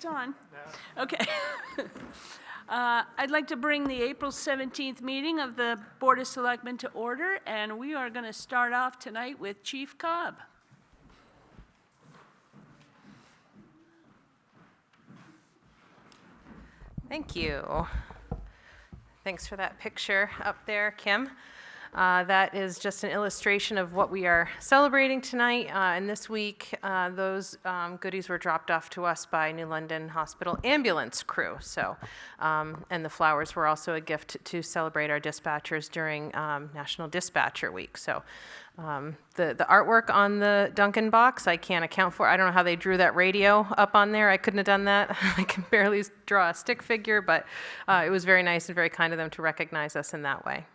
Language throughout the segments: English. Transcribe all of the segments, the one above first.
It's on. Okay. I'd like to bring the April 17th meeting of the Board of Selectmen to order, and we are going to start off tonight with Chief Cobb. Thank you. Thanks for that picture up there, Kim. That is just an illustration of what we are celebrating tonight. And this week, those goodies were dropped off to us by New London Hospital ambulance crew. So, and the flowers were also a gift to celebrate our dispatchers during National Dispatcher Week. So, the artwork on the Duncan box, I can't account for. I don't know how they drew that radio up on there. I couldn't have done that. I can barely draw a stick figure, but it was very nice and very kind of them to recognize us in that way.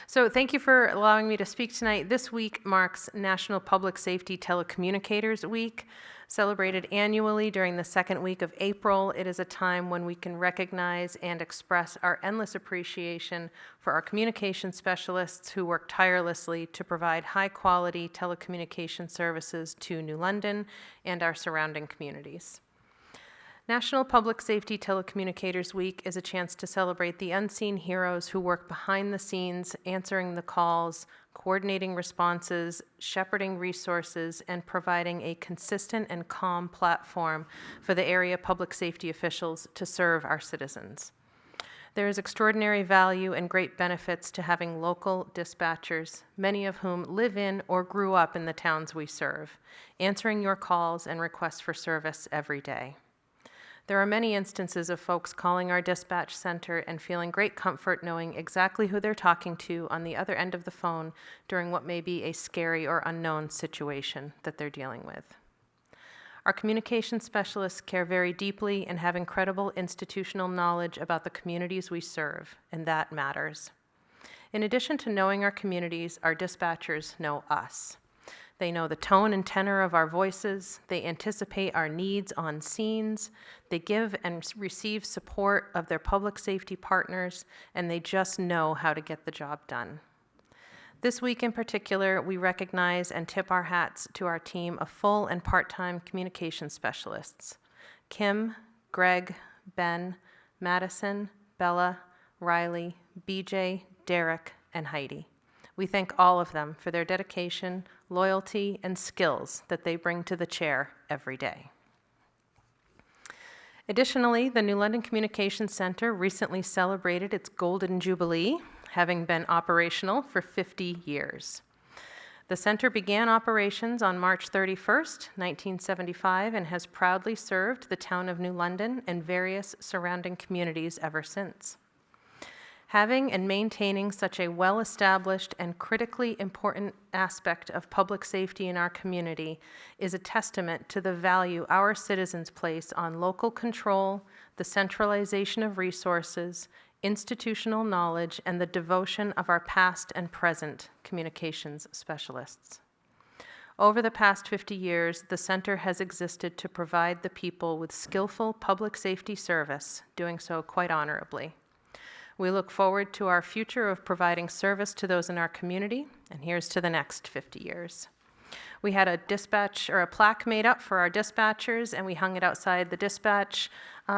So thank you for allowing me to speak tonight. This week marks National Public Safety Telecommunicators Week. Celebrated annually during the second week of April, it is a time when we can recognize and express our endless appreciation for our communication specialists who work tirelessly to provide high-quality telecommunication services to New London and our surrounding communities. National Public Safety Telecommunicators Week is a chance to celebrate the unseen heroes who work behind the scenes, answering the calls, coordinating responses, shepherding resources, and providing a consistent and calm platform for the area public safety officials to serve our citizens. There is extraordinary value and great benefits to having local dispatchers, many of whom live in or grew up in the towns we serve, answering your calls and requests for service every day. There are many instances of folks calling our dispatch center and feeling great comfort knowing exactly who they're talking to on the other end of the phone during what may be a scary or unknown situation that they're dealing with. Our communication specialists care very deeply and have incredible institutional knowledge about the communities we serve, and that matters. In addition to knowing our communities, our dispatchers know us. They know the tone and tenor of our voices, they anticipate our needs on scenes, they give and receive support of their public safety partners, and they just know how to get the job done. This week in particular, we recognize and tip our hats to our team of full and part-time communication specialists: Kim, Greg, Ben, Madison, Bella, Riley, BJ, Derek, and Heidi. We thank all of them for their dedication, loyalty, and skills that they bring to the chair every day. Additionally, the New London Communications Center recently celebrated its Golden Jubilee, having been operational for 50 years. The center began operations on March 31st, 1975, and has proudly served the town of New London and various surrounding communities ever since. Having and maintaining such a well-established and critically important aspect of public safety in our community is a testament to the value our citizens place on local control, the centralization of resources, institutional knowledge, and the devotion of our past and present communications specialists. Over the past 50 years, the center has existed to provide the people with skillful public safety service, doing so quite honorably. We look forward to our future of providing service to those in our community, and here's to the next 50 years. We had a plaque made up for our dispatchers, and we hung it outside the dispatch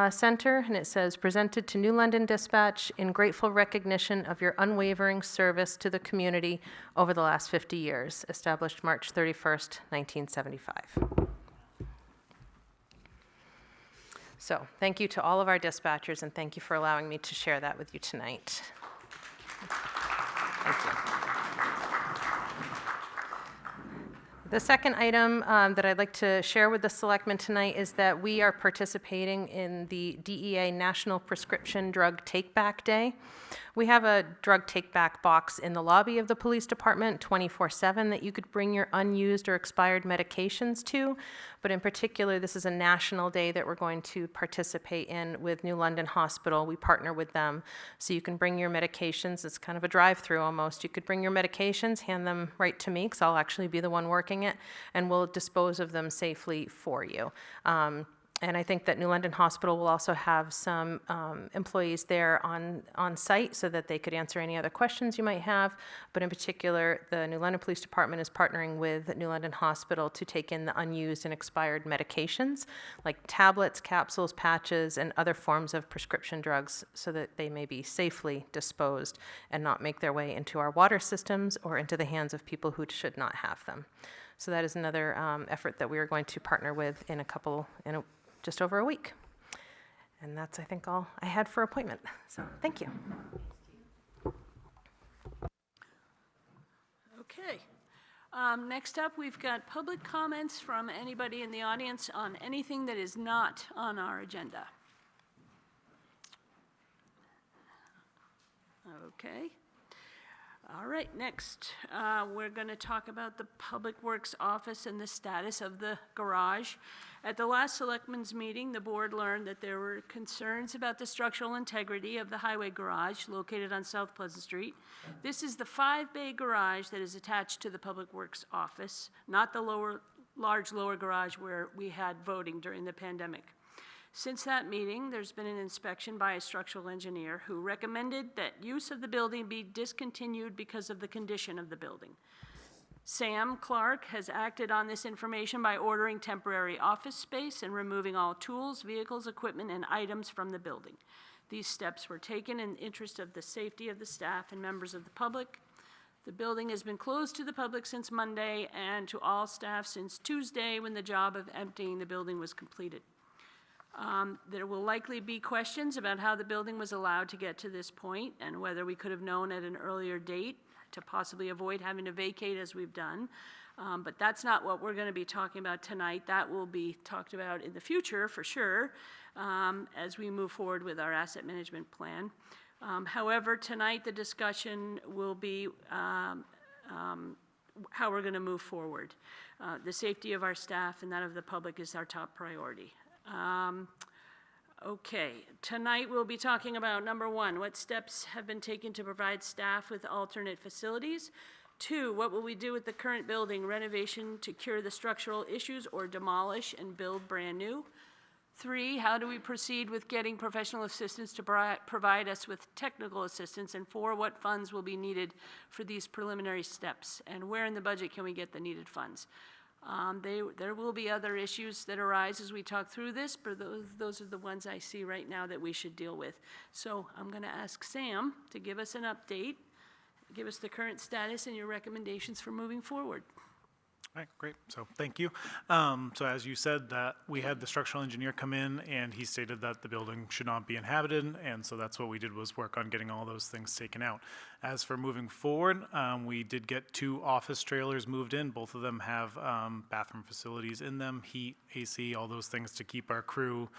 center, and it says, "Presented to New London Dispatch in grateful recognition of your unwavering service to the community over the last 50 years, established March 31st, 1975. So thank you to all of our dispatchers, and thank you for allowing me to share that with you tonight. Thank you. The second item that I'd like to share with the selectmen tonight is that we are participating in the DEA National Prescription Drug Take-Back Day. We have a drug take-back box in the lobby of the police department 24/7 that you could bring your unused or expired medications to, but in particular, this is a national day that we're going to participate in with New London Hospital. We partner with them, so you can bring your medications. It's kind of a drive-through almost. You could bring your medications, hand them right to me, because I'll actually be the one working it, and we'll dispose of them safely for you. And I think that New London Hospital will also have some employees there on site so that they could answer any other questions you might have. But in particular, the New London Police Department is partnering with New London Hospital to take in the unused and expired medications, like tablets, capsules, patches, and other forms of prescription drugs, so that they may be safely disposed and not make their way into our water systems or into the hands of people who should not have them. So that is another effort that we are going to partner with in just over a week. And that's, I think, all I had for appointment. So, thank you. Okay. Next up, we've got public comments from anybody in the audience on anything that is not on our agenda. Okay. All right, next, we're going to talk about the Public Works Office and the status of the garage. At the last Selectmen's meeting, the board learned that there were concerns about the structural integrity of the highway garage located on South Pleasant Street. This is the 5-bay garage that is attached to the Public Works Office, not the large lower garage where we had voting during the pandemic. Since that meeting, there's been an inspection by a structural engineer who recommended that use of the building be discontinued because of the condition of the building. Sam Clark has acted on this information by ordering temporary office space and removing all tools, vehicles, equipment, and items from the building. These steps were taken in the interest of the safety of the staff and members of the public. The building has been closed to the public since Monday and to all staff since Tuesday, when the job of emptying the building was completed. There will likely be questions about how the building was allowed to get to this point and whether we could have known at an earlier date to possibly avoid having to vacate as we've done. But that's not what we're going to be talking about tonight. That will be talked about in the future for sure as we move forward with our asset management plan. However, tonight the discussion will be how we're going to move forward. The safety of our staff and that of the public is our top priority. Okay, tonight we'll be talking about, number 1, what steps have been taken to provide staff with alternate facilities? 2, what will we do with the current building, renovation to cure the structural issues or demolish and build brand new? 3, how do we proceed with getting professional assistance to provide us with technical assistance? And 4, what funds will be needed for these preliminary steps? And where in the budget can we get the needed funds? There will be other issues that arise as we talk through this, but those are the ones I see right now that we should deal with. So I'm going to ask Sam to give us an update, give us the current status and your recommendations for moving forward. All right, great. So thank you. So as you said, that we had the structural engineer come in and he stated that the building should not be inhabited, and so that's what we did, was work on getting all those things taken out. As for moving forward, we did get 2 office trailers moved in. Both of them have bathroom facilities in them, heat, AC, all those things to keep our crew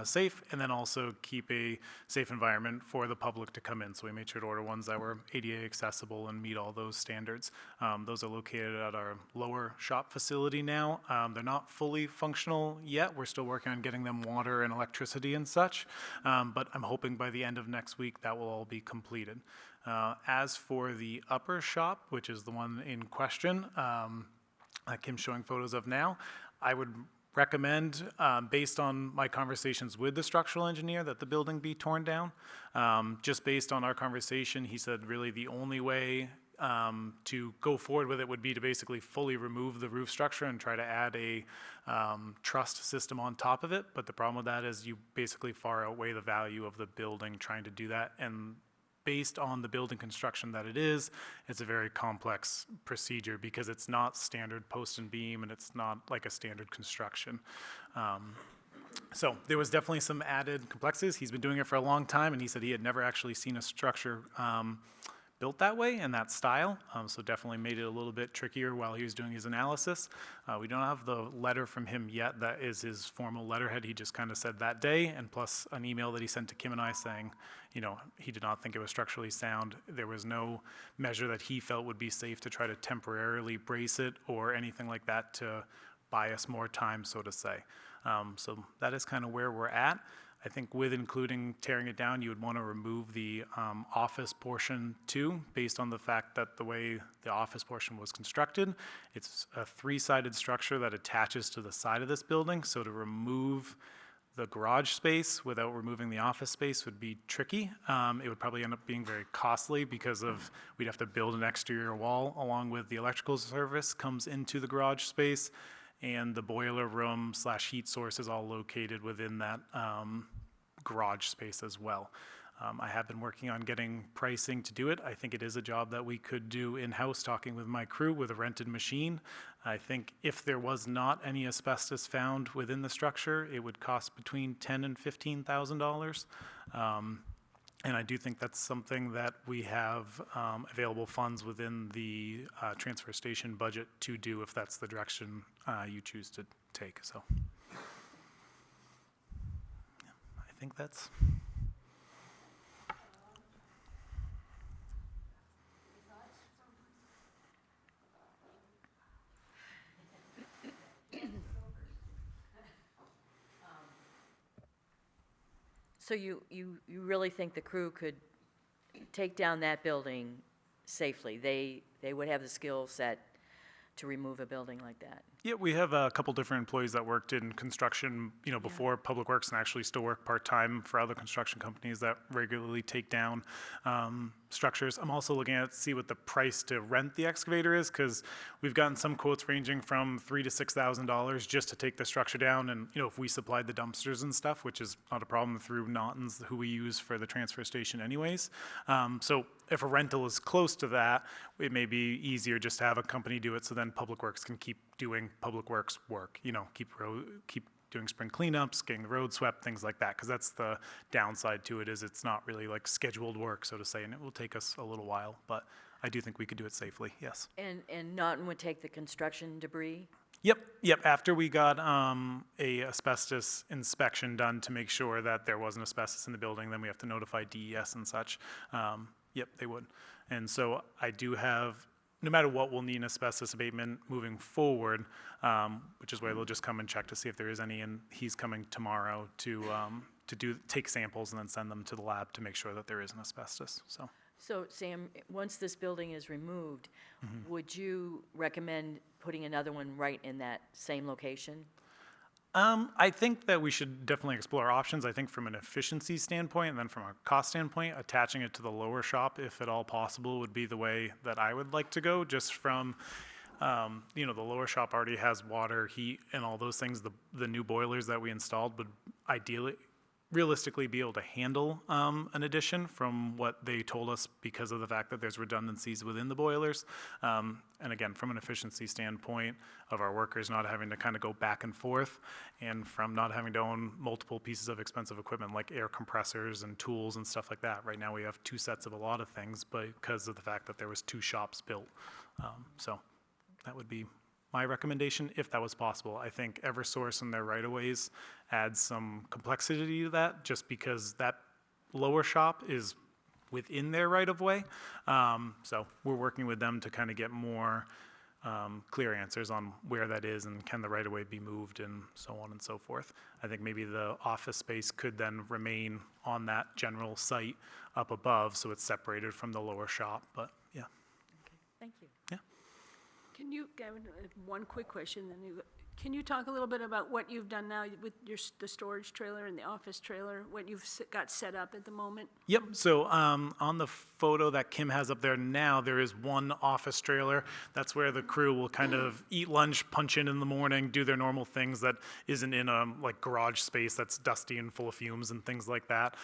safe, and then also keep a safe environment for the public to come in. So we made sure to order ones that were ADA accessible and meet all those standards. Those are located at our lower shop facility now. They're not fully functional yet. We're still working on getting them water and electricity and such, but I'm hoping by the end of next week that will all be completed. As for the upper shop, which is the one in question, Kim's showing photos of now, I would recommend, based on my conversations with the structural engineer, that the building be torn down. Just based on our conversation, he said really the only way to go forward with it would be to basically fully remove the roof structure and try to add a truss system on top of it. But the problem with that is you basically far outweigh the value of the building trying to do that. And based on the building construction that it is, it's a very complex procedure because it's not standard post and beam and it's not like a standard construction. So there was definitely some added complexities. He's been doing it for a long time, and he said he had never actually seen a structure built that way in that style, so definitely made it a little bit trickier while he was doing his analysis. We don't have the letter from him yet. That is his formal letterhead. He just kind of said that day, and plus an email that he sent to Kim and I saying, you know, he did not think it was structurally sound. There was no measure that he felt would be safe to try to temporarily brace it or anything like that to buy us more time, so to say. So that is kind of where we're at. I think with including tearing it down, you would want to remove the office portion too, based on the fact that the way the office portion was constructed, it's a 3-sided structure that attaches to the side of this building. So to remove the garage space without removing the office space would be tricky. It would probably end up being very costly because we'd have to build an exterior wall along with the electrical service comes into the garage space, and the boiler room / heat source is all located within that garage space as well. I have been working on getting pricing to do it. I think it is a job that we could do in-house, talking with my crew with a rented machine. I think if there was not any asbestos found within the structure, it would cost between $10,000 and $15,000. And I do think that's something that we have available funds within the transfer station budget to do if that's the direction you choose to take. So yeah, I think that's... So you really think the crew could take down that building safely? They would have the skill set to remove a building like that? Yeah, we have a couple different employees that worked in construction, before Public Works, and actually still work part-time for other construction companies that regularly take down structures. I'm also looking at see what the price to rent the excavator is, because we've gotten some quotes ranging from $3,000 to $6,000 just to take the structure down. And if we supplied the dumpsters and stuff, which is not a problem through Naughton's, who we use for the transfer station anyways. So if a rental is close to that, it may be easier just to have a company do it, so then Public Works can keep doing Public Works work, keep doing spring cleanups, getting the road swept, things like that, because that's the downside to it, is it's not really like scheduled work, so to say, and it will take us a little while, but I do think we could do it safely, yes. And Naughton would take the construction debris? Yep. After we got a asbestos inspection done to make sure that there wasn't asbestos in the building, then we have to notify DES and such. Yep, they would. And so I do have, no matter what, we'll need an asbestos abatement moving forward, which is where they'll just come and check to see if there is any, and he's coming tomorrow to take samples and then send them to the lab to make sure that there isn't asbestos, so. So Sam, once this building is removed, would you recommend putting another one right in that same location? I think that we should definitely explore options. I think from an efficiency standpoint and then from a cost standpoint, attaching it to the lower shop, if at all possible, would be the way that I would like to go, just from, the lower shop already has water, heat, and all those things. The new boilers that we installed would ideally, realistically be able to handle an addition from what they told us, because of the fact that there's redundancies within the boilers. And again, from an efficiency standpoint of our workers not having to kind of go back and forth, and from not having to own multiple pieces of expensive equipment like air compressors and tools and stuff like that. Right now we have 2 sets of a lot of things, but because of the fact that there was 2 shops built. So that would be my recommendation, if that was possible. I think Eversource and their right-of-ways adds some complexity to that, just because that lower shop is within their right-of-way. So we're working with them to kind of get more clear answers on where that is and can the right-of-way be moved and so on and so forth. I think maybe the office space could then remain on that general site up above, so it's separated from the lower shop, but yeah. Okay, thank you. Can you, Gavin, one quick question, then can you talk a little bit about what you've done now with the storage trailer and the office trailer, what you've got set up at the moment? Yep, so on the photo that Kim has up there now, there is one office trailer. That's where the crew will kind of eat lunch, punch in the morning, do their normal things that isn't in a garage space that's dusty and full of fumes and things like that.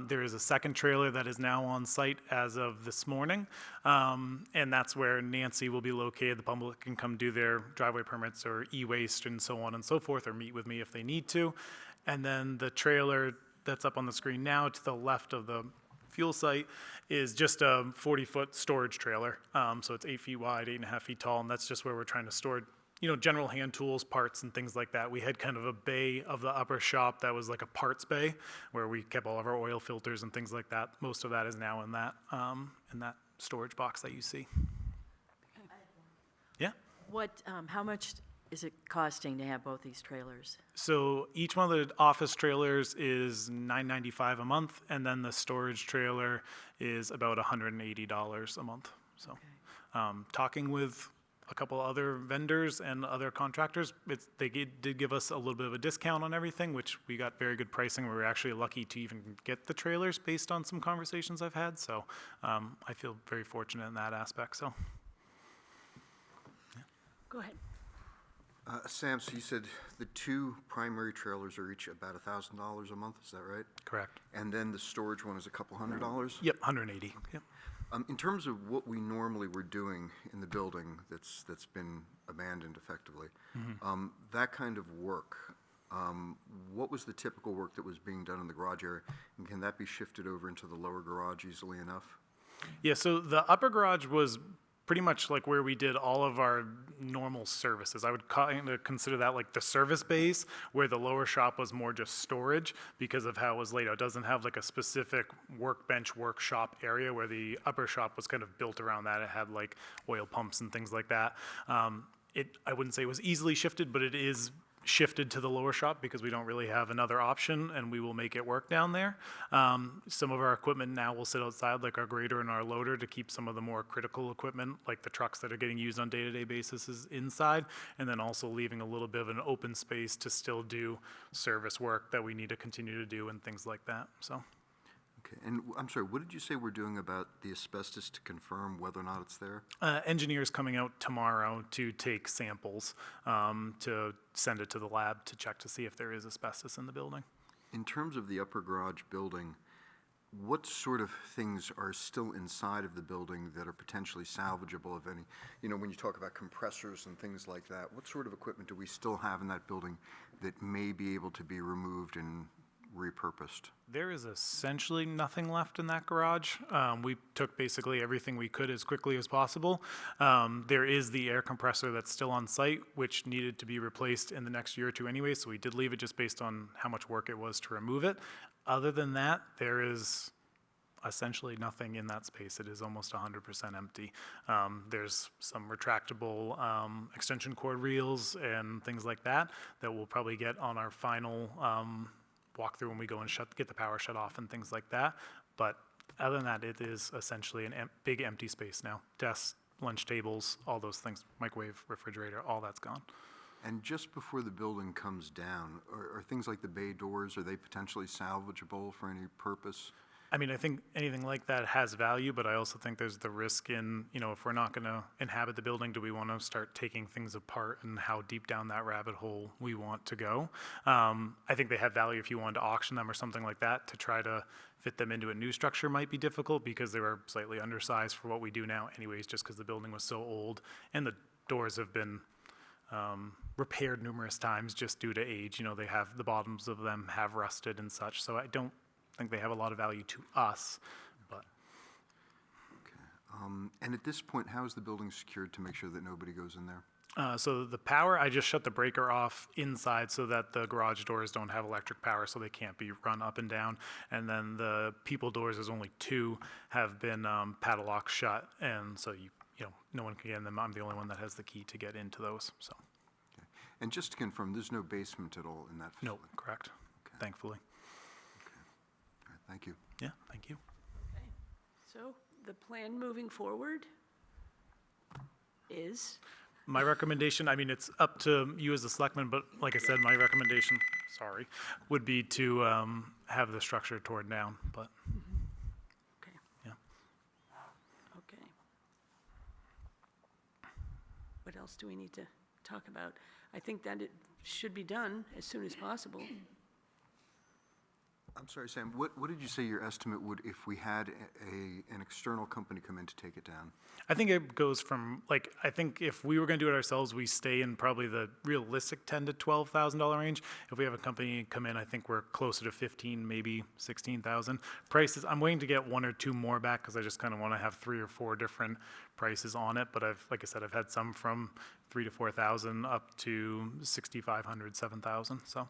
There is a second trailer that is now on site as of this morning, and that's where Nancy will be located. The public can come do their driveway permits or e-waste and so on and so forth, or meet with me if they need to. And then the trailer that's up on the screen now to the left of the fuel site is just a 40-foot storage trailer. So it's 8 feet wide, 8.5 feet tall, and that's just where we're trying to store general hand tools, parts, and things like that. We had kind of a bay of the upper shop that was like a parts bay where we kept all of our oil filters and things like that. Most of that is now in that storage box that you see. Yeah. How much is it costing to have both these trailers? So each one of the office trailers is $995 a month, and then the storage trailer is about $180 a month. So, talking with a couple other vendors and other contractors. Did give us a little bit of a discount on everything, which we got very good pricing. We were actually lucky to even get the trailers based on some conversations I've had. So I feel very fortunate in that aspect. So. Go ahead. Sam, so you said the two primary trailers are each about $1,000 a month, is that right? Correct. And then the storage one is a couple $100? Yep, 180. Yep. In terms of what we normally were doing in the building that's been abandoned effectively, that kind of work, what was the typical work that was being done in the garage area? And can that be shifted over into the lower garage easily enough? Yeah, so the upper garage was pretty much like where we did all of our normal services. I would kind of consider that like the service base, where the lower shop was more just storage because of how it was laid out. It doesn't have like a specific workbench workshop area, where the upper shop was kind of built around that. It had like oil pumps and things like that. I wouldn't say it was easily shifted, but it is shifted to the lower shop because we don't really have another option, and we will make it work down there. Some of our equipment now will sit outside, like our grader and our loader, to keep some of the more critical equipment, like the trucks that are getting used on day-to-day basis, is inside, and then also leaving a little bit of an open space to still do service work that we need to continue to do and things like that, so. Okay, and I'm sorry, what did you say we're doing about the asbestos to confirm whether or not it's there? Engineers coming out tomorrow to take samples, to send it to the lab to check to see if there is asbestos in the building. In terms of the upper garage building, what sort of things are still inside of the building that are potentially salvageable, if any? You know, when you talk about compressors and things like that, what sort of equipment do we still have in that building that may be able to be removed and repurposed? There is essentially nothing left in that garage. We took basically everything we could as quickly as possible. There is the air compressor that's still on site, which needed to be replaced in the next year or two anyway, so we did leave it just based on how much work it was to remove it. Other than that, there is essentially nothing in that space. It is almost 100% empty. There's some retractable extension cord reels and things like that that we'll probably get on our final walk through when we go and get the power shut off and things like that. But other than that, it is essentially a big empty space now. Desks, lunch tables, all those things, microwave, refrigerator, all that's gone. And just before the building comes down, are things like the bay doors, are they potentially salvageable for any purpose? I mean, I think anything like that has value, but I also think there's the risk in, you know, if we're not going to inhabit the building, do we want to start taking things apart, and how deep down that rabbit hole we want to go? I think they have value if you wanted to auction them or something like that. To try to fit them into a new structure might be difficult because they were slightly undersized for what we do now anyways, just because the building was so old, and the doors have been repaired numerous times just due to age. You know, they have, the bottoms of them have rusted and such, so I don't think they have a lot of value to us, but. And at this point, how is the building secured to make sure that nobody goes in there? So the power, I just shut the breaker off inside so that the garage doors don't have electric power, so they can't be run up and down. And then the people doors, there's only two, have been padlocked shut, and so you know, no one can get in them. I'm the only one that has the key to get into those, so. Okay. And just to confirm, there's no basement at all in that No, facility? correct, Okay. thankfully. All right, thank you. Yeah, thank you. Okay. So the plan moving forward is? My recommendation, I mean, it's up to you as the selectman, but like I said, my recommendation, would be to have the structure torn down, but, Okay. yeah. Okay. What else do we need to talk about? I think that it should be done as soon as possible. I'm sorry, Sam, what did you say your estimate would, if we had an external company come in to take it down? I think it goes from, like, I think if we were gonna do it ourselves, we stay in probably the realistic $10,000 to $12,000 range. If we have a company come in, I think we're closer to 15, maybe 16,000. Prices, I'm waiting to get one or two more back, because I just kind of want to have 3 or 4 different prices on it. But like I said, I've had some from 3,000 to 4,000 up to 6,500, 7,000, so.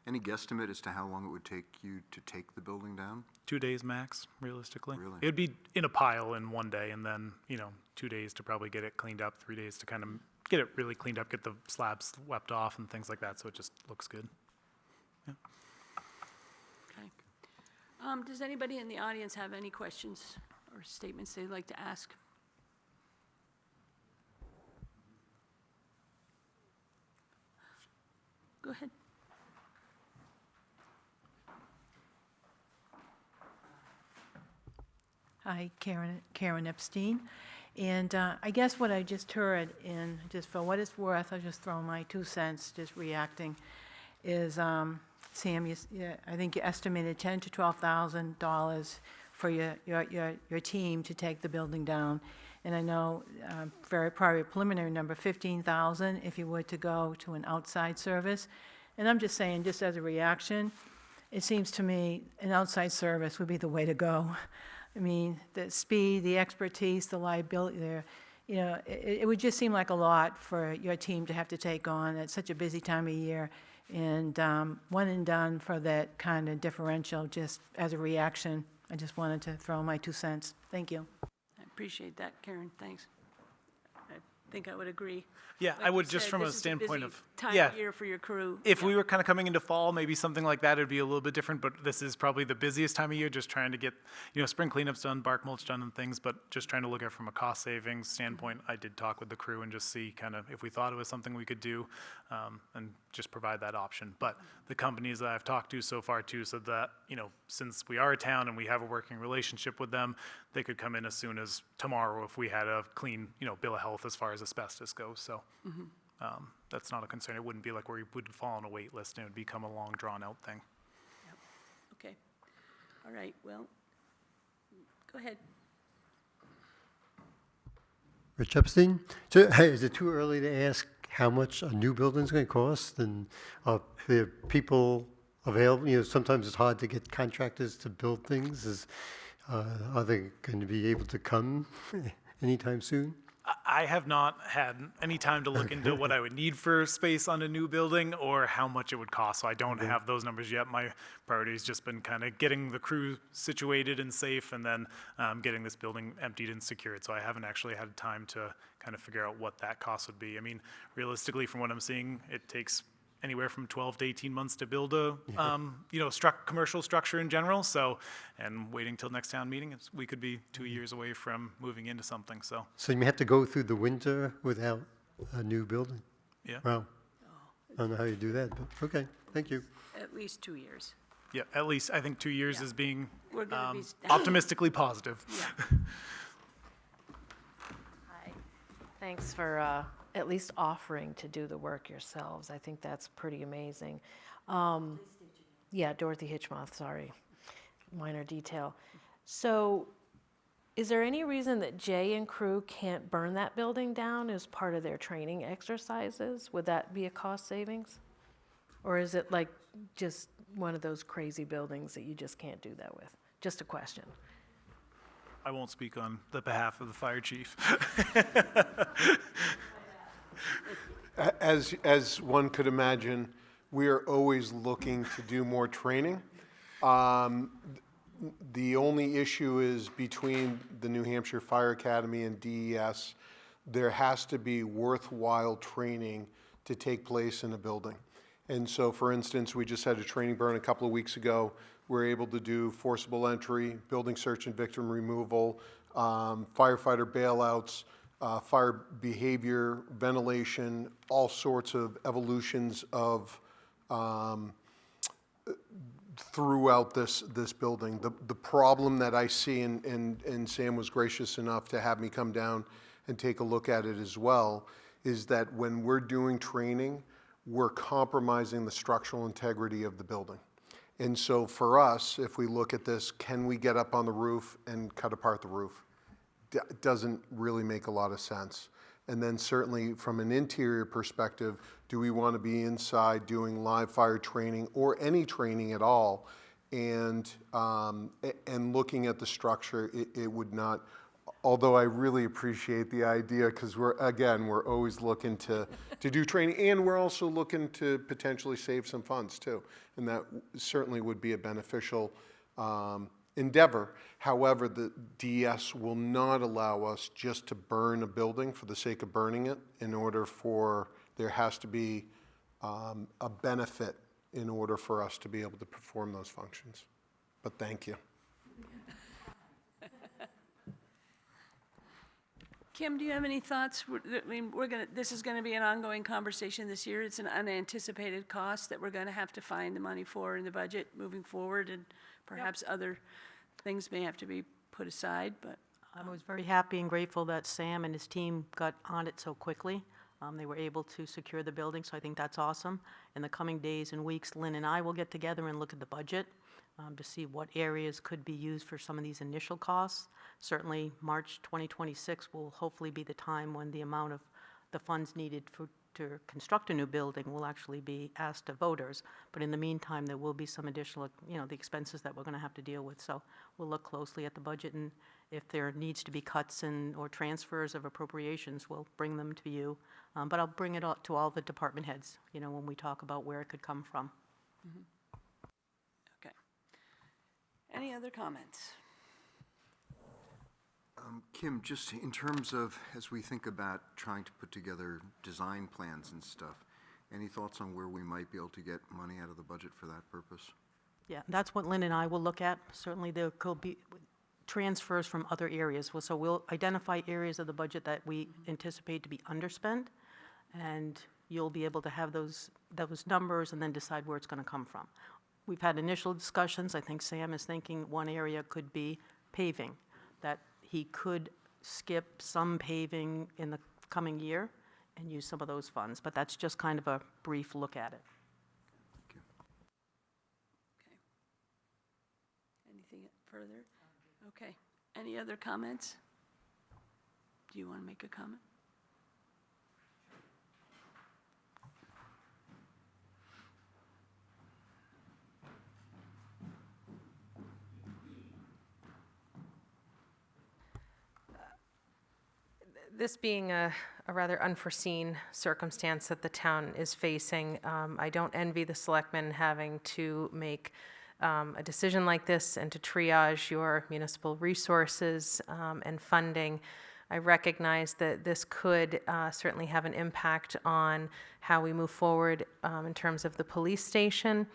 Any guesstimate as to how long it would take you to take the building down? 2 days max, realistically. Really? It would be in a pile in one day, and then, 2 days to probably get it cleaned up, 3 days to kind of get it really cleaned up, get the slabs swept off and things like that, so it just looks good. Okay. Does anybody in the audience have any questions or statements they'd like to ask? go ahead. Hi, Karen Epstein. And I guess what I just heard, and just for what it's worth, I'll just throw my 2 cents, just reacting, is, Sam, I think you estimated $10,000 to $12,000 for your team to take the building down. And I know, probably a preliminary number, 15,000 if you were to go to an outside service. And I'm just saying, just as a reaction, it seems to me an outside service would be the way to go. I mean, the speed, the expertise, the liability there, it would just seem like a lot for your team to have to take on at such a busy time of year. And one and done for that kind of differential, just as a reaction. I just wanted to throw my 2 cents. Thank you. I appreciate that, Karen, thanks. I think I would agree. Yeah, Like I you would just said, from a this is standpoint busy of, time yeah, of year for your crew. if Yeah. we were kind of coming into fall, maybe something like that, it'd be a little bit different, but this is probably the busiest time of year, just trying to get, spring cleanups done, bark mulch done and things, but just trying to look at it from a cost savings standpoint. I did talk with the crew and just see kind of if we thought it was something we could do, and just provide that option. But the companies that I've talked to so far too said that, since we are a town and we have a working relationship with them, they could come in as soon as tomorrow if we had a clean, bill of health as far as asbestos goes, so. That's not a concern. It wouldn't be like where you would fall on a wait list and it would become a long, drawn-out thing. Okay. All right, well, go ahead. Rich Epstein. So, hey, is it too early to ask how much a new building's going to cost? And are there people available? Sometimes it's hard to get contractors to build things. Are they going to be able to come anytime soon? I have not had any time to look into what I would need for space on a new building or how much it would cost, so I don't have those numbers yet. My priority has just been kind of getting the crew situated and safe and then getting this building emptied and secured, so I haven't actually had time to kind of figure out what that cost would be. I mean, realistically, from what I'm seeing, it takes anywhere from 12 to 18 months to build a, commercial structure in general, so, and waiting till next town meeting, we could be 2 years away from moving into something, so, So you have to go through the winter without a new building? yeah. Wow. I don't know how you do that, but okay, thank you. At least 2 years. Yeah, at least, I think 2 years Yeah. is being We're gonna be optimistically positive. Yeah. Hi. Thanks for at least offering to do the work yourselves. I think that's pretty amazing. Yeah, Dorothy Hitchmoth, sorry. Minor detail. So is there any reason that Jay and crew can't burn that building down as part of their training exercises? Would that be a cost savings? Or is it like just one of those crazy buildings that you just can't do that with? Just a question. I won't speak on the behalf of the fire chief. As one could imagine, we are always looking to do more training. The only issue is between the New Hampshire Fire Academy and DES, there has to be worthwhile training to take place in a building. And so, for instance, we just had a training burn a couple of weeks ago. We're able to do forcible entry, building search and victim removal, firefighter bailouts, fire behavior, ventilation, all sorts of evolutions of throughout this building. The problem that I see, and Sam was gracious enough to have me come down and take a look at it as well, is that when we're doing training, we're compromising the structural integrity of the building. And so for us, if we look at this, can we get up on the roof and cut apart the roof? Doesn't really make a lot of sense. And then certainly from an interior perspective, do we want to be inside doing live fire training or any training at all? And looking at the structure, it would not, although I really appreciate the idea because we're always looking to do training, and we're also looking to potentially save some funds too. And that certainly would be a beneficial endeavor. However, the DS will not allow us just to burn a building for the sake of burning it. In order for, there has to be a benefit in order for us to be able to perform those functions. But thank you. Kim, do you have any thoughts? I mean, this is gonna be an ongoing conversation this year. It's an unanticipated cost that we're gonna have to find the money for in the budget moving forward, and perhaps other things may have to be put aside, but, I was very happy and grateful that Sam and his team got on it so quickly. They were able to secure the building, so I think that's awesome. In the coming days and weeks, Lynn and I will get together and look at the budget to see what areas could be used for some of these initial costs. Certainly, March 2026 will hopefully be the time when the amount of the funds needed to construct a new building will actually be asked of voters. But in the meantime, there will be some additional, the expenses that we're going to have to deal with. So we'll look closely at the budget, and if there needs to be cuts or transfers of appropriations, we'll bring them to you. But I'll bring it up to all the department heads, when we talk about where it could come from. okay. Any other comments? Kim, just in terms of, as we think about trying to put together design plans and stuff, any thoughts on where we might be able to get money out of the budget for that purpose? Yeah, that's what Lynn and I will look at. Certainly, there could be transfers from other areas. So we'll identify areas of the budget that we anticipate to be underspent, and you'll be able to have those numbers and then decide where it's going to come from. We've had initial discussions. I think Sam is thinking one area could be paving, that he could skip some paving in the coming year and use some of those funds. But that's just kind of a brief look at it. Okay. Anything further? Okay. Any other comments? Do you want to make a comment? This being a rather unforeseen circumstance that the town is facing, I don't envy the selectmen having to make a decision like this and to triage your municipal resources and funding. I recognize that this could certainly have an impact on how we move forward in terms of the police station.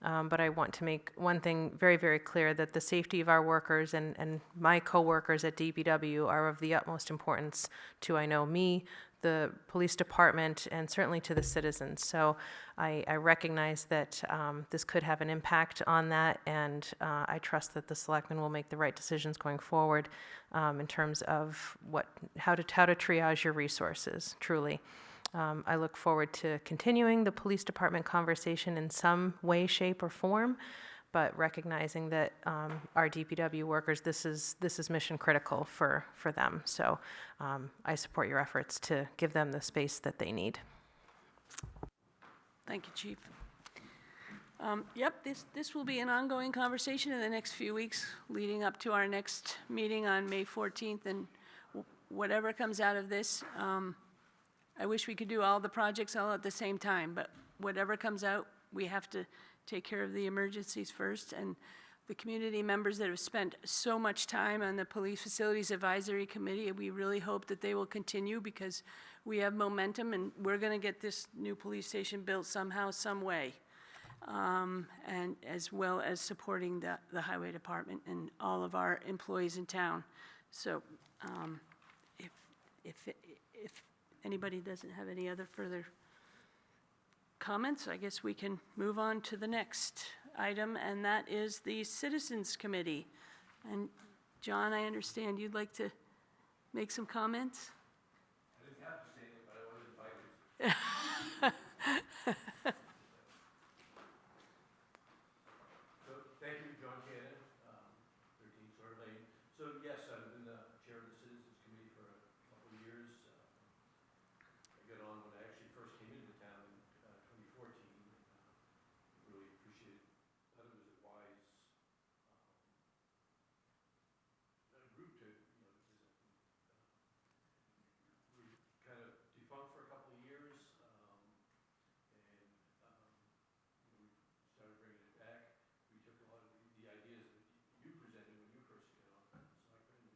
But I want to make one thing very, very clear, that the safety of our workers and my coworkers at DPW are of the utmost importance to, I know, me, the police department, and certainly to the citizens. So I recognize that this could have an impact on that, and I trust that the selectmen will make the right decisions going forward in terms of how to triage your resources, truly. I look forward to continuing the police department conversation in some way, shape, or form, but recognizing that our DPW workers, this is mission critical for them. So I support your efforts to give them the space that they need. Thank you, Chief. Yep, this will be an ongoing conversation in the next few weeks leading up to our next meeting on May 14th, and whatever comes out of this, I wish we could do all the projects all at the same time, but whatever comes out, we have to take care of the emergencies first. And the community members that have spent so much time on the Police Facilities Advisory Committee, we really hope that they will continue, because we have momentum and we're going to get this new police station built somehow, some way. And as well as supporting the highway department and all of our employees in town. So if anybody doesn't have any other further comments, I guess we can move on to the next item, and that is the Citizens Committee. And John, I understand you'd like to make some comments? I didn't have to say it, but I was invited. So, thank you, John Cannon, 13 Sawyer Lane. So, yes, I've been the chair of the Citizens Committee for a couple of years. I got on when I actually first came into town in 2014. Really appreciated, thought it was a wise group to, we kind of defunct for a couple of years, and we started bringing it back. We took a lot of the ideas that you presented when you first got on as selectman,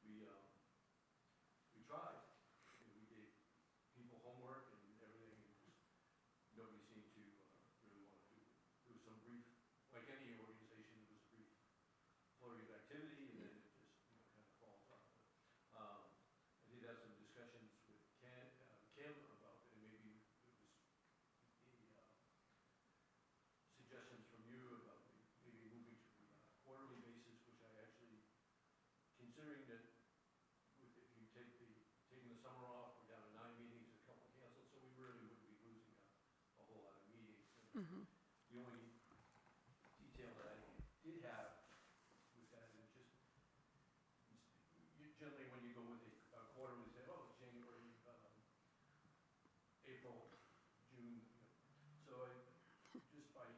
and we tried. We gave people homework and everything, and just nobody seemed to really want to do it. There was some brief, like any organization, there was a brief flurry of activity, and then it just kind of falls off. But, I considering that if you taking the summer off, we're down to 9 meetings, a couple canceled, so we really wouldn't be losing a whole lot of meetings. And the only detail that I did have with that is just, generally when you go with a quarterly, say, oh, it's January, April, June, so just by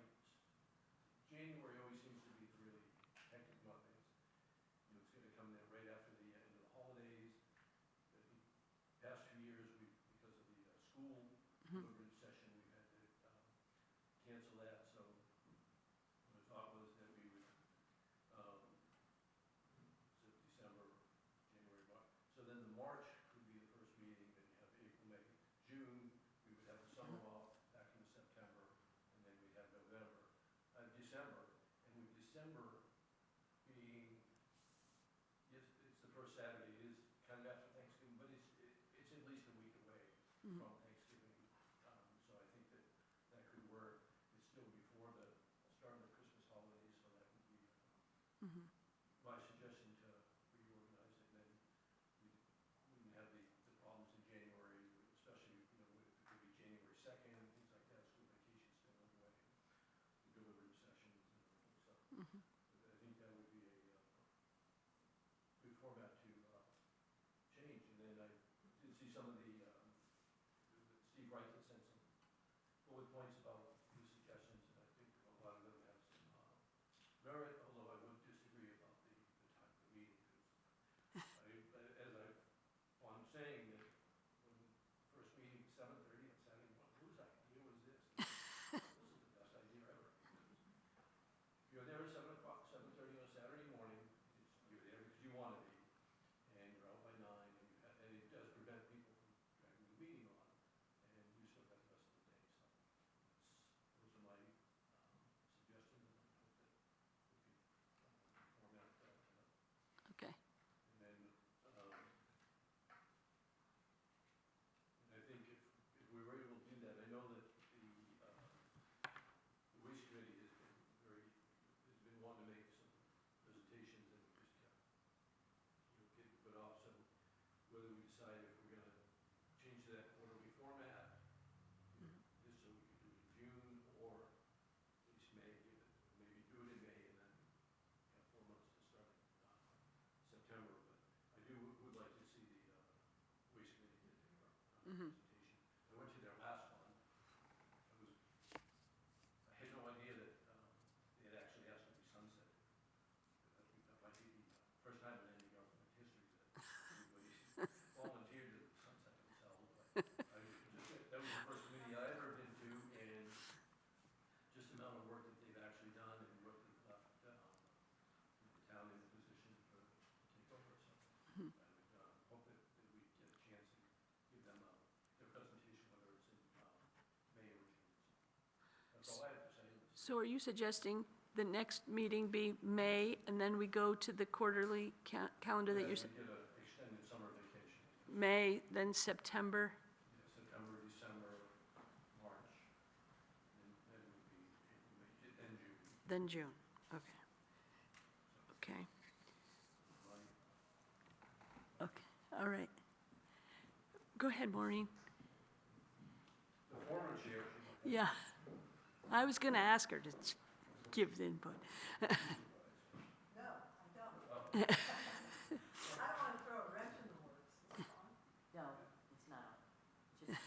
January always seems to be the really hectic month. It's going to come in right after the end of the holidays. The past 2 years, because of the school deliberative session, we've had to cancel that. So the thought was that we would, so December, January, March. So then the March would be the first meeting. Then you have April, May, June. We would have the summer off back in September, and then we'd have November, December, and with December being, yes, it's the first Saturday. It is kind of after Thanksgiving, but it's at least a week away from Thanksgiving. So I think that could work. It's still before the start of the Christmas holidays, so that would be my suggestion to reorganize it. And then we wouldn't have the problems in January, especially, it could be January 2nd and things like that. School vacation's still underway, the deliberative sessions and everything. So I think that would be a good format to change. And then I did see some of the Steve Wright had sent some bullet points about his suggestions, and I think a lot of them have some merit, although I would disagree about the time of the meeting. As I'm saying, that when the first meeting, 7:30 on Saturday morning, whose idea was this? This is the best idea ever. If you're there at 7:30 on a Saturday morning, you're there because you want to be, and you're out by 9, and it does prevent people from dragging the meeting on, and you still got the rest of the day. So those are my suggestions, and I hope that we can format that. Okay. And then, I think if we were able to do that, I know that the waste committee has been wanting to make some presentations, and we just kept, getting put off. So whether we decide if we're going to change to that quarterly format, just so we could do it in June, or at least May, maybe do it in May, and then have 4 months to start September. But I would like to see the waste committee get their presentation. I went to their last one. I had no idea that it actually has to be sunset. That might be the first time in any government history that anybody's volunteered to sunset themselves. But that was the first committee I ever been to, and just the amount of work that they've actually done and what they've left the town in a position to take over. So I would hope that we get a chance to give them their presentation, whether it's in May or June. So that's all I have to say. So are you suggesting the next meeting be May, and then we go to the quarterly calendar that you're, Get an extended summer vacation. May, then September? September, December, March, and then it would be April, May, and June. Then June, okay. Okay. Okay, all right. Go ahead, Maureen. The former chair, Yeah. I was going to ask her to give the input. No, I don't. I don't want to throw a wrench in the works. No, it's not. Just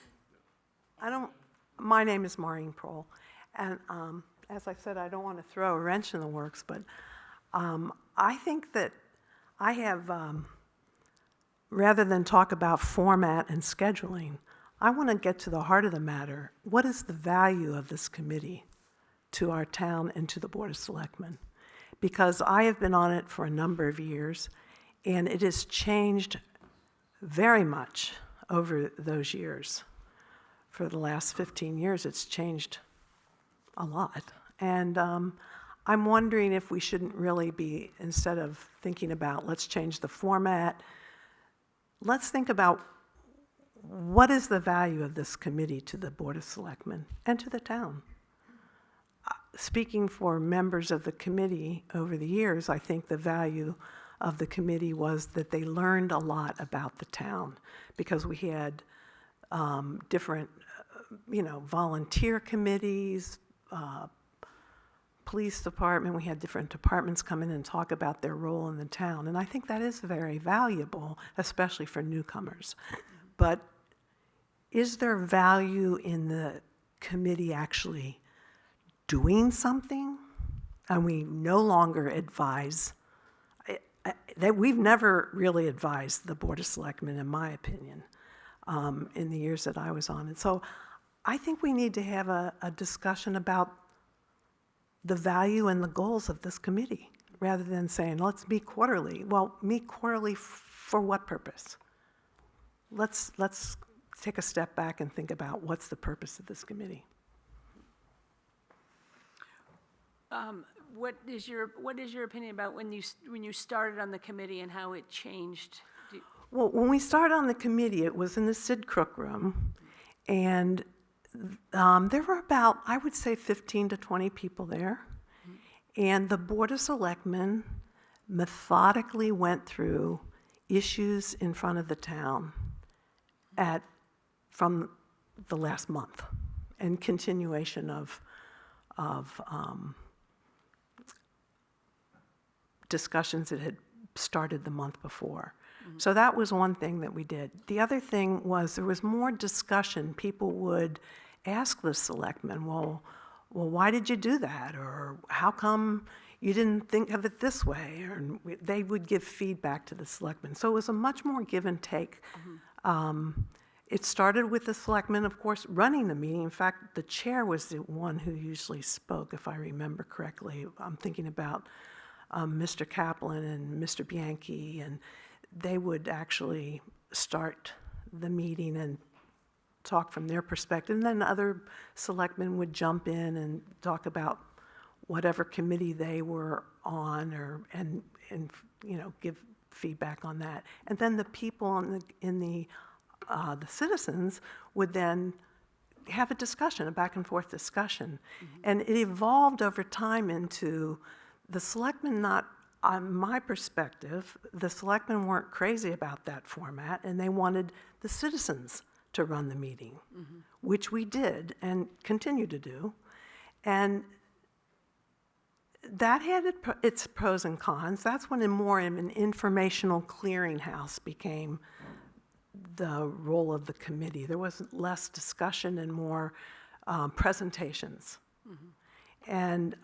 I don't, my name is Maureen Prohl, and as I said, I don't want to throw a wrench in the works, but I think that I have, rather than talk about format and scheduling, I want to get to the heart of the matter. What is the value of this committee to our town and to the Board of Selectmen? Because I have been on it for a number of years, and it has changed very much over those years. For the last 15 years, it's changed a lot. And I'm wondering if we shouldn't really be, instead of thinking about let's change the format, let's think about what is the value of this committee to the Board of Selectmen and to the town. Speaking for members of the committee over the years, I think the value of the committee was that they learned a lot about the town, because we had different, volunteer committees, police department, we had different departments come in and talk about their role in the town. And I think that is very valuable, especially for newcomers. But is there value in the committee actually doing something? And we no longer advise, that we've never really advised the Board of Selectmen, in my opinion, in the years that I was on. And so I think we need to have a discussion about the value and the goals of this committee, rather than saying, let's meet quarterly. Well, meet quarterly for what purpose? Let's take a step back and think about what's the purpose of this committee. What is your opinion about when you started on the committee and how it changed? Well, when we started on the committee, it was in the Sid Crook room, and there were about, I would say, 15 to 20 people there. And the Board of Selectmen methodically went through issues in front of the town from the last month, and continuation of discussions that had started the month before. So that was one thing that we did. The other thing was there was more discussion. People would ask the selectmen, well, why did you do that? Or how come you didn't think of it this way? Or they would give feedback to the selectmen. So it was a much more give and take. It started with the selectmen, of course, running the meeting. In fact, the chair was the one who usually spoke, if I remember correctly. I'm thinking about Mr. Kaplan and Mr. Bianchi, and they would actually start the meeting and talk from their perspective. And then other selectmen would jump in and talk about whatever committee they were on, and give feedback on that. And then the people in the citizens would then have a discussion, a back and forth discussion. And it evolved over time into the selectmen, not on my perspective, the selectmen weren't crazy about that format, and they wanted the citizens to run the meeting, which we did and continue to do. And that had its pros and cons. That's when an informational clearinghouse became the role of the committee. There was less discussion and more presentations. And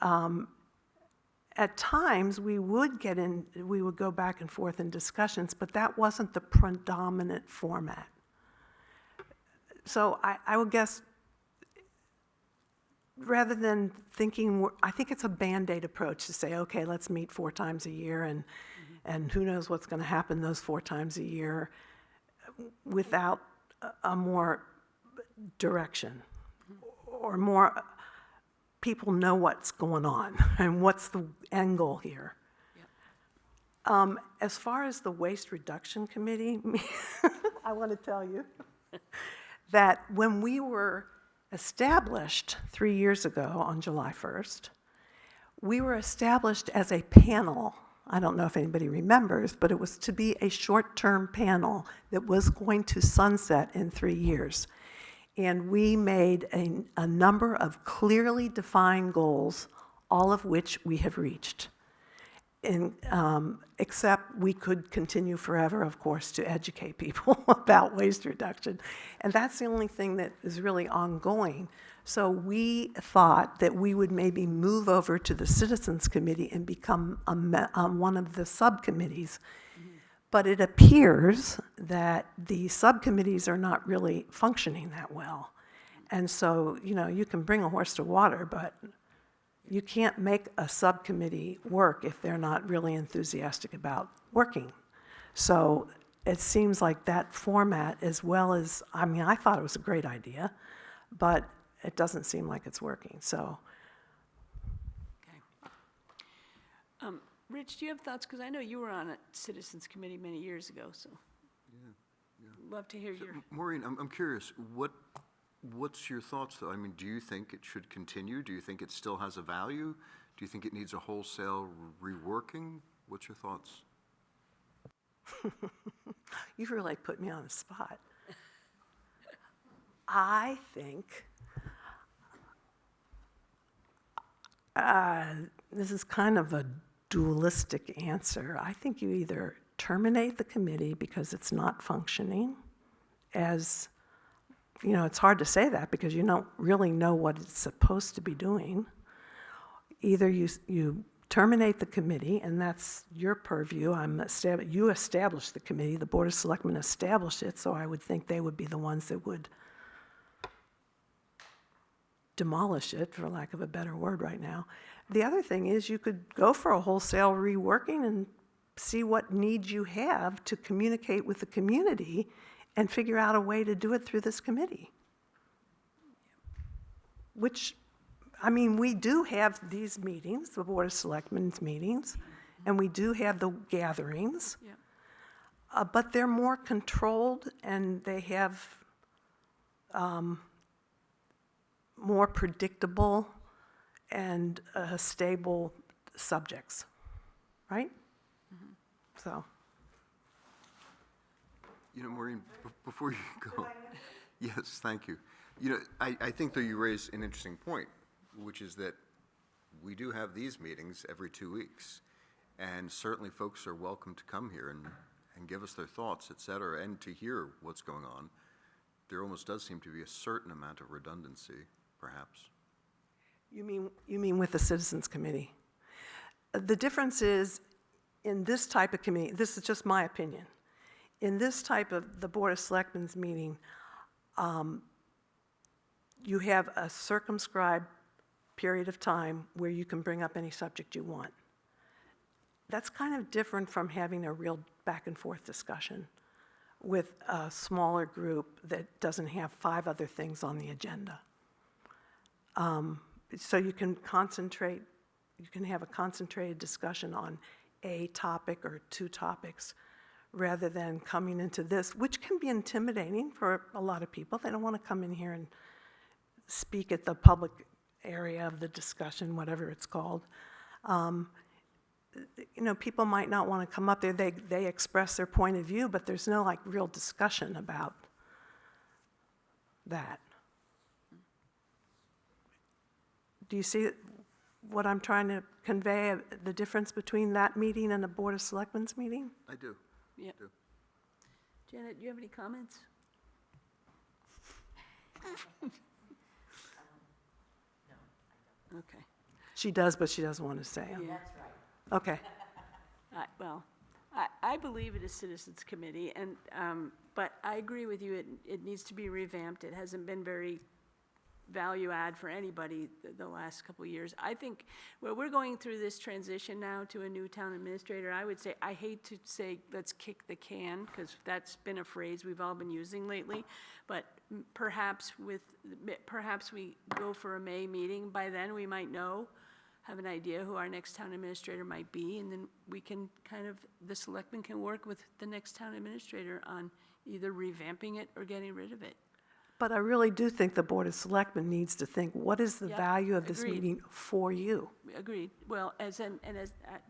at times, we would go back and forth in discussions, but that wasn't the predominant format. So I would guess, rather than thinking, I think it's a Band-Aid approach to say, okay, let's meet 4 times a year, and who knows what's going to happen those 4 times a year, without a more direction, or more people know what's going on and what's the end goal here. As far as the Waste Reduction Committee, I want to tell you that when we were established 3 years ago on July 1st, we were established as a panel. I don't know if anybody remembers, but it was to be a short-term panel that was going to sunset in 3 years. And we made a number of clearly defined goals, all of which we have reached. And, except we could continue forever, of course, to educate people about waste reduction. And that's the only thing that is really ongoing. So we thought that we would maybe move over to the Citizens Committee and become one of the subcommittees. But it appears that the subcommittees are not really functioning that well. And so, you can bring a horse to water, but you can't make a subcommittee work if they're not really enthusiastic about working. So it seems like that format, as well as, I thought it was a great idea, but it doesn't seem like it's working, so. Okay. Rich, do you have thoughts? Because I know you were on a Citizens Committee many years ago, so. Love to hear your. Maureen, I'm curious, what's your thoughts, though? Do you think it should continue? Do you think it still has a value? Do you think it needs a wholesale reworking? What's your thoughts? You really put me on the spot. I think this is kind of a dualistic answer. I think you either terminate the committee because it's not functioning as, it's hard to say that because you don't really know what it's supposed to be doing. Either you terminate the committee, and that's your purview. You established the committee, the Board of Selectmen established it, so I would think they would be the ones that would demolish it, for lack of a better word right now. The other thing is you could go for a wholesale reworking and see what needs you have to communicate with the community and figure out a way to do it through this committee. Which, we do have these meetings, the Board of Selectmen's meetings, and we do have the gatherings. Yeah. But they're more controlled and they have more predictable and stable subjects, right? So. Maureen, before you go, yes, thank you. I think, though, you raise an interesting point, which is that we do have these meetings every 2 weeks, and certainly folks are welcome to come here and give us their thoughts, et cetera, and to hear what's going on. There almost does seem to be a certain amount of redundancy, perhaps. You mean with the Citizens Committee? The difference is, in this type of committee, this is just my opinion, in this type of the Board of Selectmen's meeting, you have a circumscribed period of time where you can bring up any subject you want. That's kind of different from having a real back and forth discussion with a smaller group that doesn't have 5 other things on the agenda. So you can have a concentrated discussion on a topic or 2 topics rather than coming into this, which can be intimidating for a lot of people. They don't want to come in here and speak at the public area of the discussion, whatever it's called. People might not want to come up there. They express their point of view, but there's no real discussion about that. Do you see what I'm trying to convey, the difference between that meeting and a Board of Selectmen's meeting? I do. Yeah. do. Janet, do you have any comments? Okay. She does, but she doesn't want to say them. Yeah. Okay. I believe it is Citizens Committee, and, but I agree with you, it needs to be revamped. It hasn't been very value add for anybody the last couple of years. I think, we're going through this transition now to a new town administrator. I would say, I hate to say, let's kick the can, because that's been a phrase we've all been using lately, but perhaps we go for a May meeting. By then, we might have an idea who our next town administrator might be, and then we can the selectmen can work with the next town administrator on either revamping it or getting rid of it. But I really do think the Board of Selectmen needs to think, what is the Yep, value of this agreed. meeting for you? Agreed. Well, as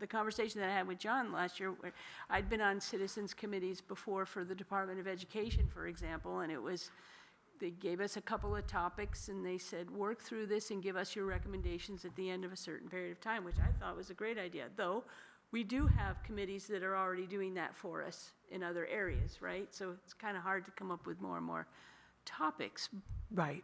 the conversation that I had with John last year, where I'd been on citizens committees before for the Department of Education, for example, and they gave us a couple of topics and they said, work through this and give us your recommendations at the end of a certain period of time, which I thought was a great idea. Though, we do have committees that are already doing that for us in other areas, right? So it's kind of hard to come up with more and more topics. Right.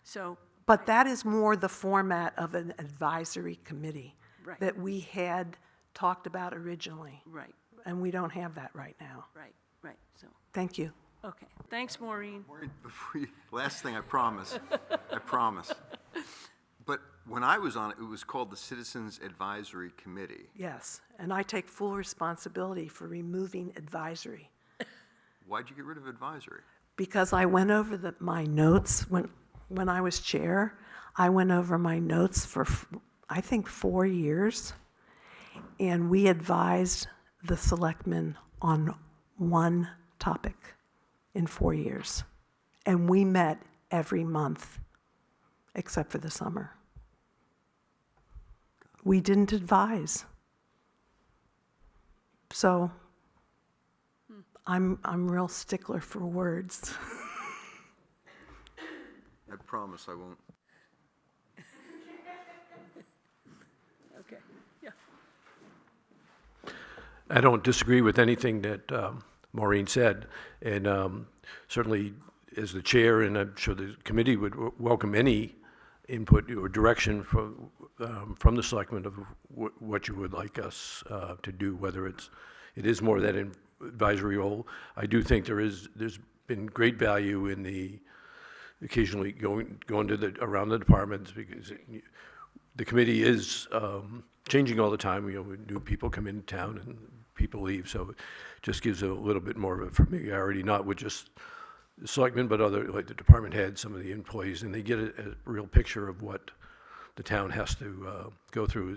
So, But that is more the format of an advisory committee Right. that we had talked about originally, right, and we don't have that right now. right, so, Thank you. okay. Thanks, Maureen. Maureen, last thing, I promise. I promise. But when I was on it, it was called the Citizens Advisory Committee. Yes, and I take full responsibility for removing advisory. Why'd you get rid of advisory? Because I went over my notes when I was chair. I went over my notes for, I think, 4 years, and we advised the selectmen on one topic in 4 years. And we met every month, except for the summer. We didn't advise. So I'm real stickler for words. I promise I won't. Okay, yeah. I don't disagree with anything that Maureen said, and certainly as the chair, and I'm sure the committee would welcome any input or direction from the selectmen of what you would like us to do, whether it is more that advisory role. I do think there's been great value in the occasionally going to around the departments, because the committee is changing all the time. New people come into town and people leave, so it just gives a little bit more of a familiarity, not with just the selectmen, but other, like the department heads, some of the employees, and they get a real picture of what the town has to go through.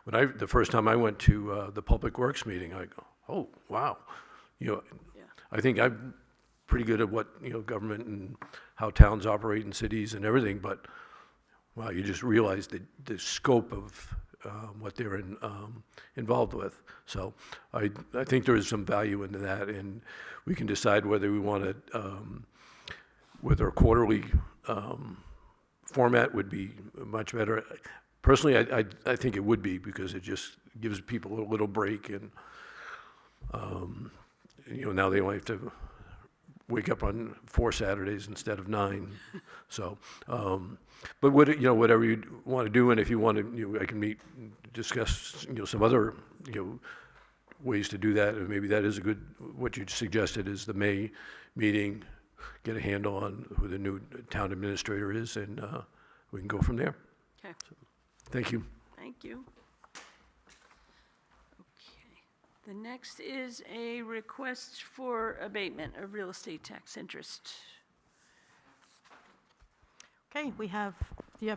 The first time I went to the Public Works meeting, I go, oh, wow. I think I'm pretty good at what, government and how towns operate in cities and everything, but wow, you just realize the scope of what they're involved with. So I think there is some value into that, and we can decide whether we want to, whether a quarterly format would be much better. Personally, I think it would be, because it just gives people a little break, and now they only have to wake up on 4 Saturdays instead of 9. So, but whatever you want to do, and if you want to, I can discuss, some other, ways to do that. And maybe that is what you suggested is the May meeting, get a handle on who the new town administrator is, and we can go from there. Okay, Thank you. thank you. Okay, the next is a request for abatement of real estate tax interest. Okay, you have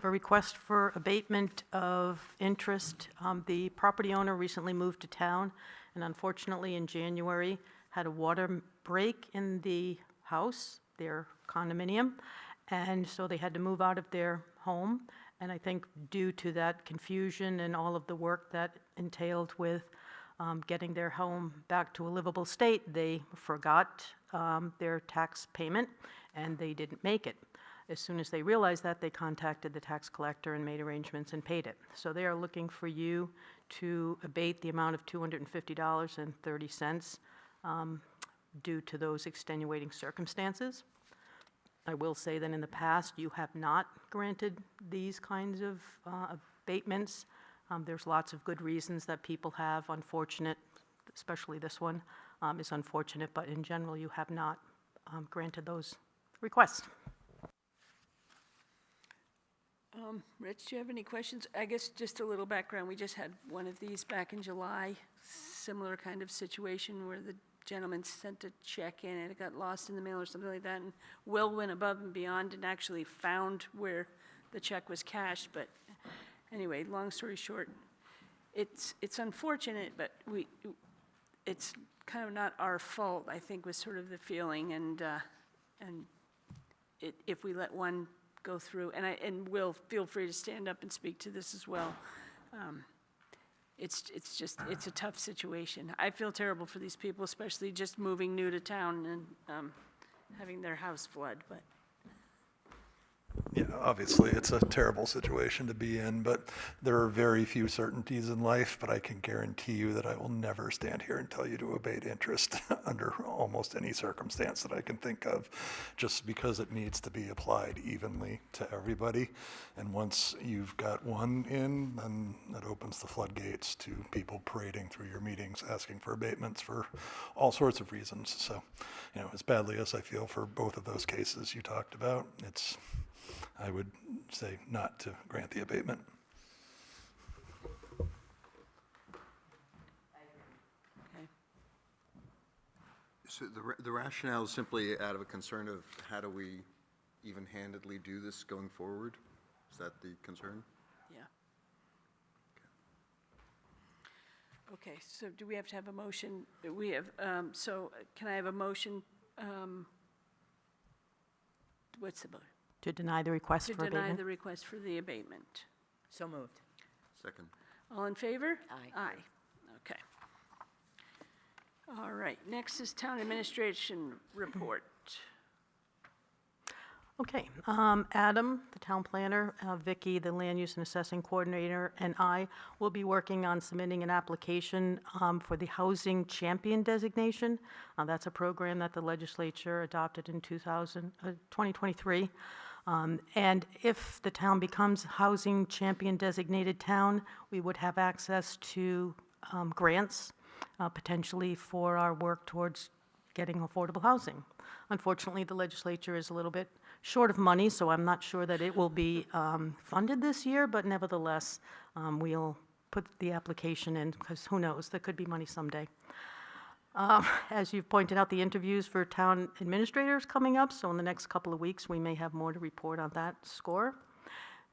a request for abatement of interest. The property owner recently moved to town, and unfortunately in January had a water break in the house, their condominium, and so they had to move out of their home. And I think due to that confusion and all of the work that entailed with getting their home back to a livable state, they forgot their tax payment, and they didn't make it. As soon as they realized that, they contacted the tax collector and made arrangements and paid it. So they are looking for you to abate the amount of $250.30 due to those extenuating circumstances. I will say that in the past, you have not granted these kinds of abatements. There's lots of good reasons that people have. Unfortunate, especially this one, is unfortunate, but in general, you have not granted those requests. Rich, do you have any questions? I guess just a little background. We just had one of these back in July, similar kind of situation where the gentleman sent a check in and it got lost in the mail or something like that, and Will went above and beyond and actually found where the check was cashed. But anyway, long story short, it's unfortunate, but it's kind of not our fault, I think, was sort of the feeling, and if we let one go through, and Will, feel free to stand up and speak to this as well. It's a tough situation. I feel terrible for these people, especially just moving new to town and having their house flood, but. Yeah, obviously, it's a terrible situation to be in, but there are very few certainties in life, but I can guarantee you that I will never stand here and tell you to abate interest under almost any circumstance that I can think of, just because it needs to be applied evenly to everybody. And once you've got one in, then that opens the floodgates to people parading through your meetings asking for abatements for all sorts of reasons. So, as badly as I feel for both of those cases you talked about, I would say not to grant the abatement. Okay. So the rationale is simply out of a concern of how do we even-handedly do this going forward? Is that the concern? Yeah. Okay, so do we have to have a motion? We have, so can I have a motion? What's the vote? To deny the request To for deny abatement? the request for the abatement. So moved. Second. All in favor? Aye. Aye, okay. All right, next is town administration report. Okay, Adam, the town planner, Vicky, the land use and assessing coordinator, and I will be working on submitting an application for the Housing Champion designation. That's a program that the legislature adopted in 2023. And if the town becomes Housing Champion designated town, we would have access to grants, potentially for our work towards getting affordable housing. Unfortunately, the legislature is a little bit short of money, so I'm not sure that it will be funded this year, but nevertheless, we'll put the application in, because who knows, there could be money someday. As you've pointed out, the interviews for town administrators coming up, so in the next couple of weeks, we may have more to report on that score.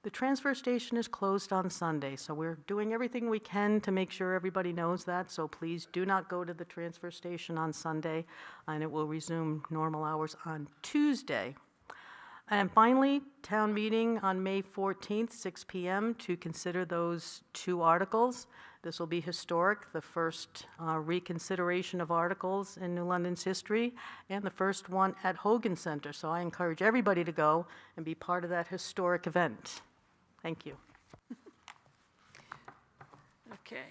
The transfer station is closed on Sunday, so we're doing everything we can to make sure everybody knows that, so please do not go to the transfer station on Sunday, and it will resume normal hours on Tuesday. And finally, town meeting on May 14th, 6 p.m. to consider those 2 articles. This will be historic, the first reconsideration of articles in New London's history, and the first one at Hogan Center. So I encourage everybody to go and be part of that historic event. Thank you. Okay,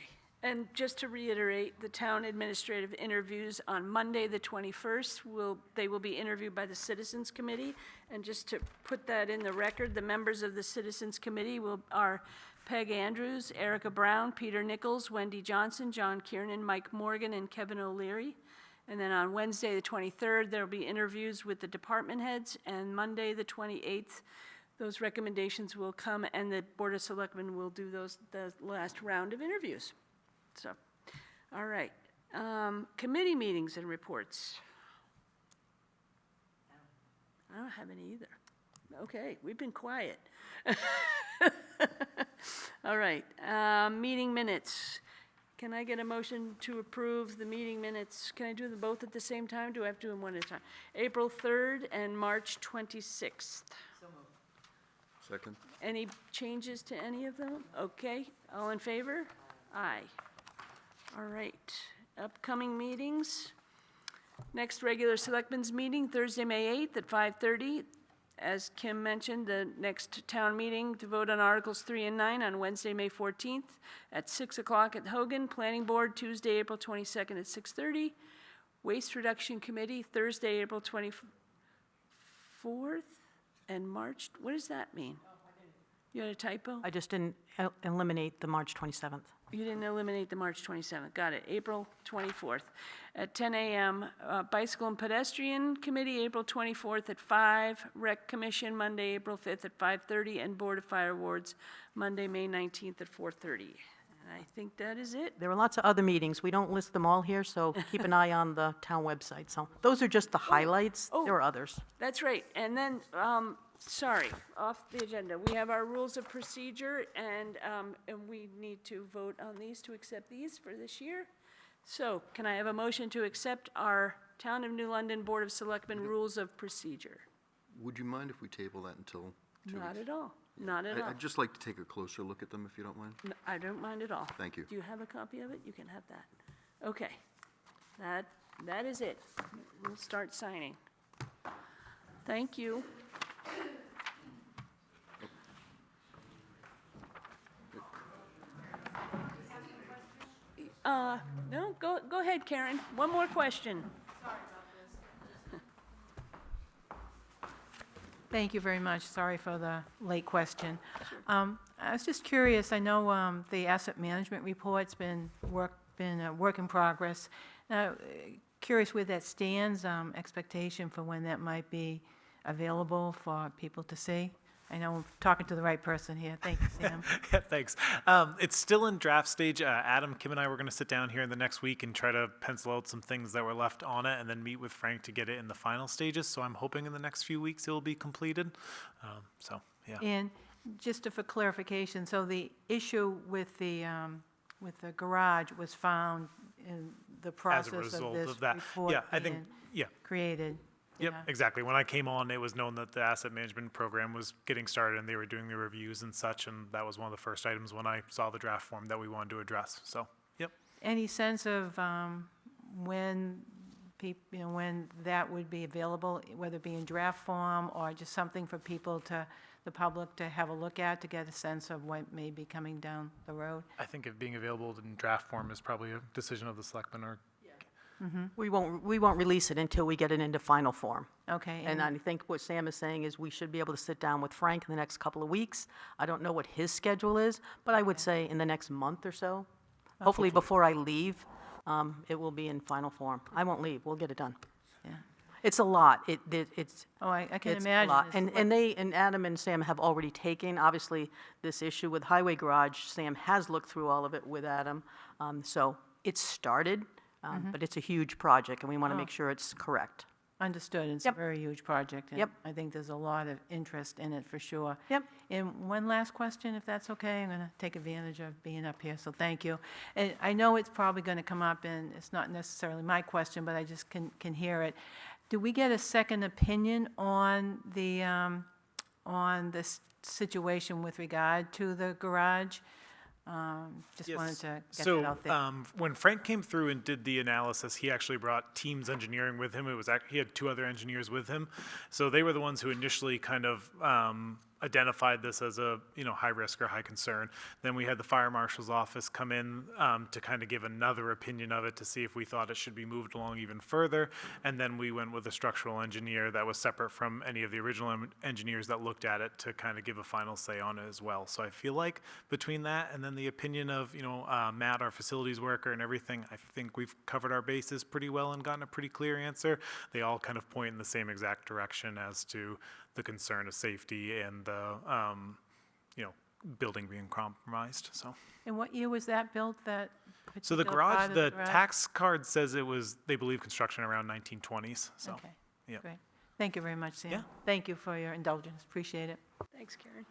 and just to reiterate, the town administrative interviews on Monday, the 21st, they will be interviewed by the Citizens Committee. And just to put that in the record, the members of the Citizens Committee are Peg Andrews, Erica Brown, Peter Nichols, Wendy Johnson, John Kiernan, Mike Morgan, and Kevin O'Leary. And then on Wednesday, the 23rd, there will be interviews with the department heads, and Monday, the 28th, those recommendations will come, and the Board of Selectmen will do the last round of interviews. So, all right. Committee meetings and reports. I don't have any either. Okay, we've been quiet. All right, meeting minutes. Can I get a motion to approve the meeting minutes? Can I do them both at the same time? Do I have to do them one at a time? April 3rd and March 26th. Second? Any changes to any of them? Okay, all in favor? Aye. All right, upcoming meetings. Next regular selectmen's meeting, Thursday, May 8th at 5:30. As Kim mentioned, the next town meeting to vote on Articles 3 and 9 on Wednesday, May 14th at 6 o'clock at Hogan. Planning Board, Tuesday, April 22nd at 6:30. Waste Reduction Committee, Thursday, April 24th and March, what does that mean? You had a typo? I just didn't eliminate the March 27th. You didn't eliminate the March 27th, got it, April 24th at 10 a.m. Bicycle and Pedestrian Committee, April 24th at 5, Rec Commission, Monday, April 5th at 5:30, and Board of Fire Wards, Monday, May 19th at 4:30. And I think that is it. There were lots of other meetings. We don't list them all here, so keep an eye on the town website. So those are just the highlights. Oh. There are others. That's right, and then, sorry, off the agenda, we have our rules of procedure, and we need to vote on these, to accept these for this year. So, can I have a motion to accept our Town of New London Board of Selectmen rules of procedure? Would you mind if we table that until 2 weeks? Not at all, not at all. I'd just like to take a closer look at them, if you don't mind. I don't mind at all. Thank you. Do you have a copy of it? You can have that. Okay, that is it. We'll start signing. Thank you. No, go ahead, Karen. One more question. Thank you very much. Sorry for the late question. I was just curious, I know the asset management report's been a work in progress. Curious where that stands, expectation for when that might be available for people to see? I know I'm talking to the right person here. Thank you, Sam. Yeah, thanks. It's still in draft stage. Adam, Kim, and I were going to sit down here in the next week and try to pencil out some things that were left on it and then meet with Frank to get it in the final stages. So I'm hoping in the next few weeks it will be completed. Yeah. And just for clarification, so the issue with the garage was found in the As a process result of this of that. report Yeah, I think, being yeah. created? Yep, Yeah. exactly. When I came on, it was known that the asset management program was getting started and they were doing the reviews and such, and that was one of the first items when I saw the draft form that we wanted to address. So, yep. Any sense of when when that would be available, whether it be in draft form or just something for people the public to have a look at, to get a sense of what may be coming down the road? I think if being available in draft form is probably a decision of the selectmen or. We won't release it until we get it into final form. Okay. And I think what Sam is saying is we should be able to sit down with Frank in the next couple of weeks. I don't know what his schedule is, but I would say in the next month or so. Hopefully before I leave, it will be in final form. I won't leave, we'll get it done. Yeah. It's a lot. It's Oh, I can it's a imagine. lot. It's And Adam and Sam have already taken, obviously, this issue with Highway Garage. Sam has looked through all of it with Adam. So it's started, but it's a huge project, and we want to make sure it's correct. Understood, it's a Yep. very huge project. and Yep. I think there's a lot of interest in it, for sure. Yep. And one last question, if that's okay, I'm going to take advantage of being up here, so thank you. And I know it's probably going to come up, and it's not necessarily my question, but I just can hear it. Do we get a second opinion on this situation with regard to the garage? Just wanted to get that out there. So, when Frank came through and did the analysis, he actually brought Teams Engineering with him. He had 2 other engineers with him. So they were the ones who initially kind of identified this as a, high risk or high concern. Then we had the fire marshal's office come in to kind of give another opinion of it to see if we thought it should be moved along even further. And then we went with a structural engineer that was separate from any of the original engineers that looked at it to kind of give a final say on it as well. So I feel like between that and then the opinion of, Matt, our facilities worker, and everything, I think we've covered our bases pretty well and gotten a pretty clear answer. They all kind of point in the same exact direction as to the concern of safety and the, building being compromised, so. And what year was that built, that So the particular part garage, of the garage? tax card says it was, they believe construction around 1920s, so. Okay, yeah. great. Thank you very much, Sam. Yeah. Thank you for your indulgence, appreciate it. Thanks, Karen.